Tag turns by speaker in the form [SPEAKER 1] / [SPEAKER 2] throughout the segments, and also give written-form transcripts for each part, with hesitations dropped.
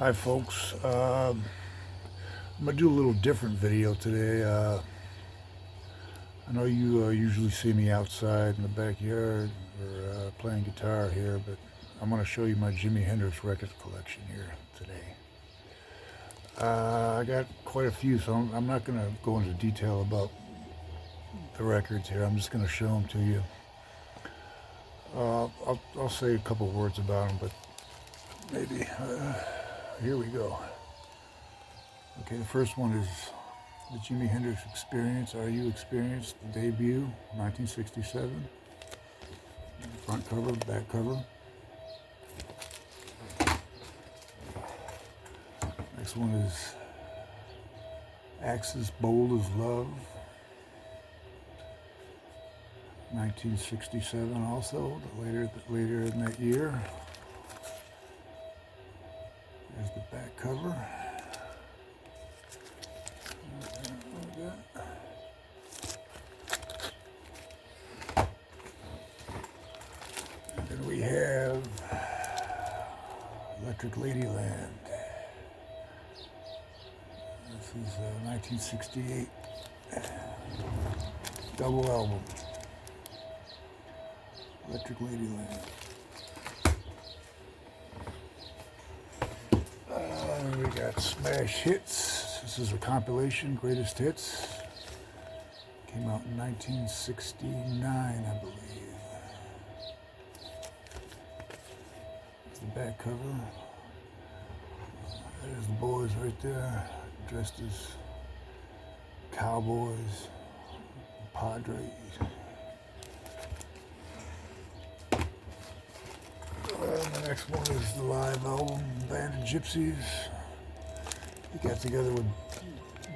[SPEAKER 1] Hi folks, I'm going to do a little different video today. I know you usually see me outside in the backyard or playing guitar here, but I'm going to show you my Jimi Hendrix record collection here today. I got quite a few, so I'm not going to go into detail about the records here. I'm just going to show them to you. I'll say a couple words about them, but maybe here we go. Okay, the first one is the Jimi Hendrix Experience, Are You Experienced, the debut, 1967. Front cover, back cover. Next one is Axis Bold as Love, 1967 also, later in that year. There's the back cover. And then we have Electric Ladyland. This is 1968 double album. Electric Ladyland. We got Smash Hits. This is a compilation, Greatest Hits. Came out in 1969, I believe. There's the back cover. There's the boys right there, dressed as cowboys, Padres. The next one is the live album, Band of Gypsies. He got together with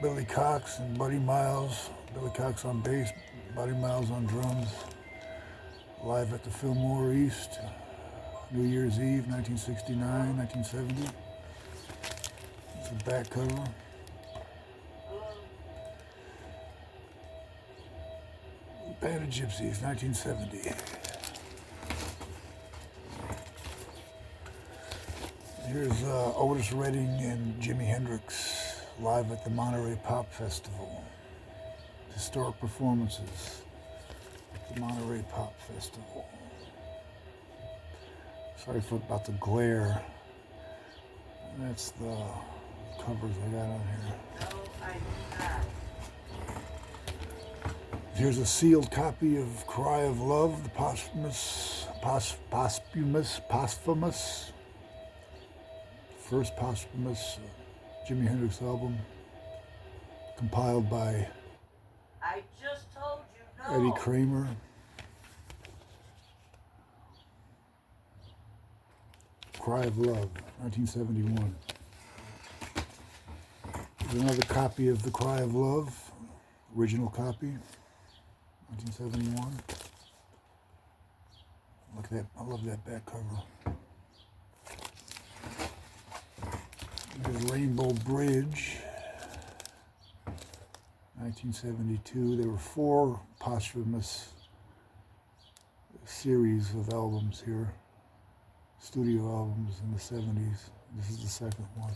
[SPEAKER 1] Billy Cox and Buddy Miles. Billy Cox on bass, Buddy Miles on drums. Live at the Fillmore East, New Year's Eve, 1969, 1970. It's the back cover. Band of Gypsies, 1970. Here's Otis Redding and Jimi Hendrix live at the Monterey Pop Festival. Historic performances at the Monterey Pop Festival. Sorry about the glare. That's the covers I got on here. Here's a sealed copy of Cry of Love, the posthumous first posthumous Jimi Hendrix album, compiled by
[SPEAKER 2] I just told you no.
[SPEAKER 1] Eddie Kramer. Cry of Love, 1971. There's another copy of the Cry of Love, original copy, 1971. Look at that, I love that back cover. There's Rainbow Bridge, 1972. There were 4 posthumous series of albums here, studio albums in the 70s. This is the second one.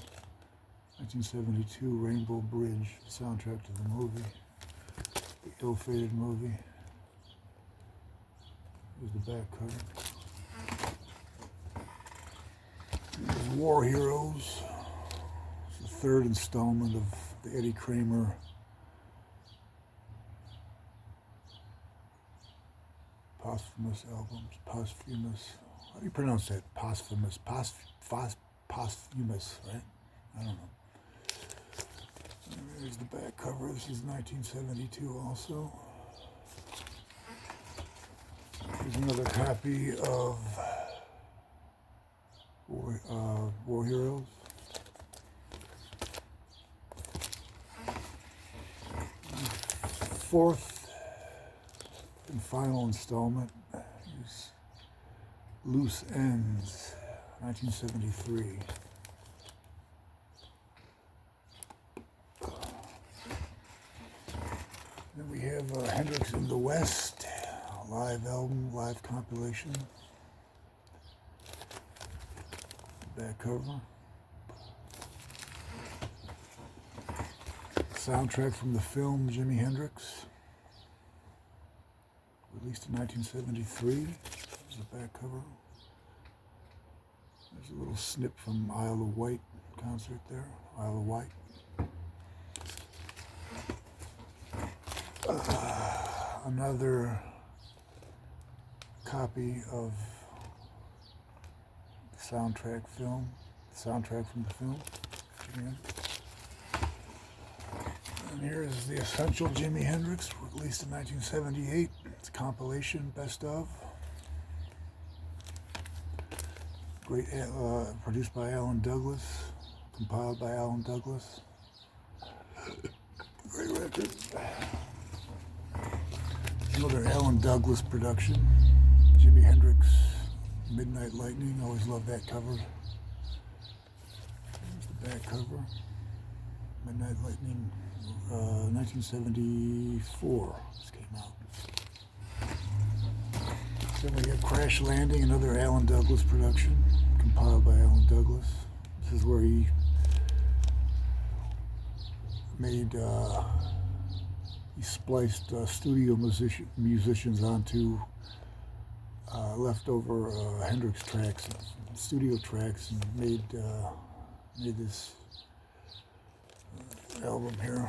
[SPEAKER 1] 1972, Rainbow Bridge, soundtrack to the movie, the ill-fated movie. Here's the back cover. There's War Heroes. The third installment of the Eddie Kramer posthumous albums. Posthumous. How do you pronounce that? Posthumous. Posthumous, right? I don't know. There's the back cover. This is 1972 also. Here's another copy of War Heroes. Fourth and final installment is Loose Ends, 1973. Then we have Hendrix in the West, live album, live compilation. Back cover. Soundtrack from the film Jimi Hendrix, released in 1973. There's the back cover. There's a little snip from Isle of Wight concert there, Isle of Wight. Another copy of the soundtrack from the film. And here is the Essential Jimi Hendrix, released in 1978. It's a compilation, best of. Great, produced by Alan Douglas, compiled by Alan Douglas. Great record. Another Alan Douglas production. Jimi Hendrix, Midnight Lightning. Always loved that cover. There's the back cover. Midnight Lightning, 1974. This came out. Then we have Crash Landing, another Alan Douglas production, compiled by Alan Douglas. This is where he made, he spliced studio musicians onto leftover Hendrix tracks, studio tracks, and made this album here.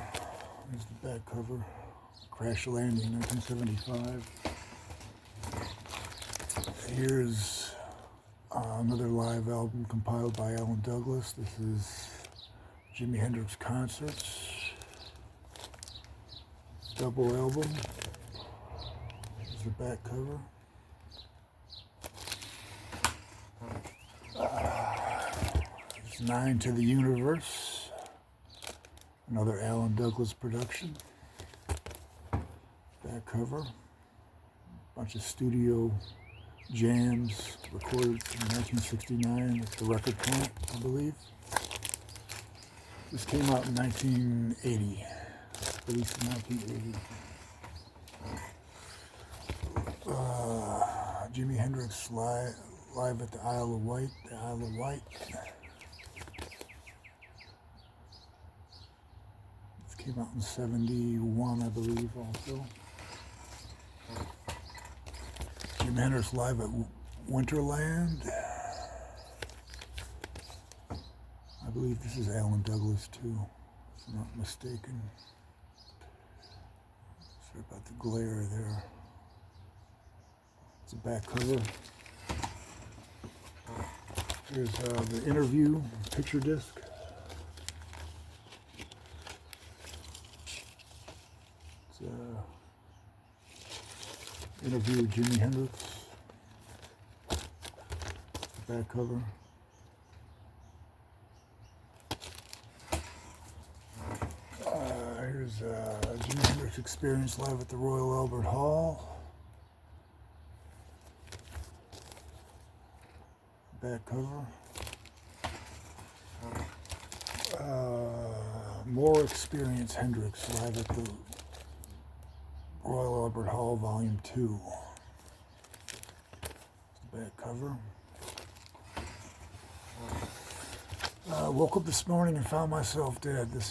[SPEAKER 1] Here's the back cover. Crash Landing, 1975. Here's another live album compiled by Alan Douglas. This is Jimi Hendrix Concerts. Double album. Here's the back cover. There's 9 to the Universe. Another Alan Douglas production. Back cover. Bunch of studio jams recorded in 1969 at the record plant, I believe. This came out in 1980. Released in 1980. Jimi Hendrix live at the Isle of Wight. The Isle of Wight. This came out in 71, I believe, also. Jimi Hendrix live at Winterland. I believe this is Alan Douglas too, if I'm not mistaken. Sorry about the glare there. It's a back cover. Here's the interview picture disc. It's interview with Jimi Hendrix. The back cover. Here's Jimi Hendrix Experience live at the Royal Albert Hall. Back cover. More Experience Hendrix live at the Royal Albert Hall, Volume 2. The back cover. Woke up this morning and found myself dead. This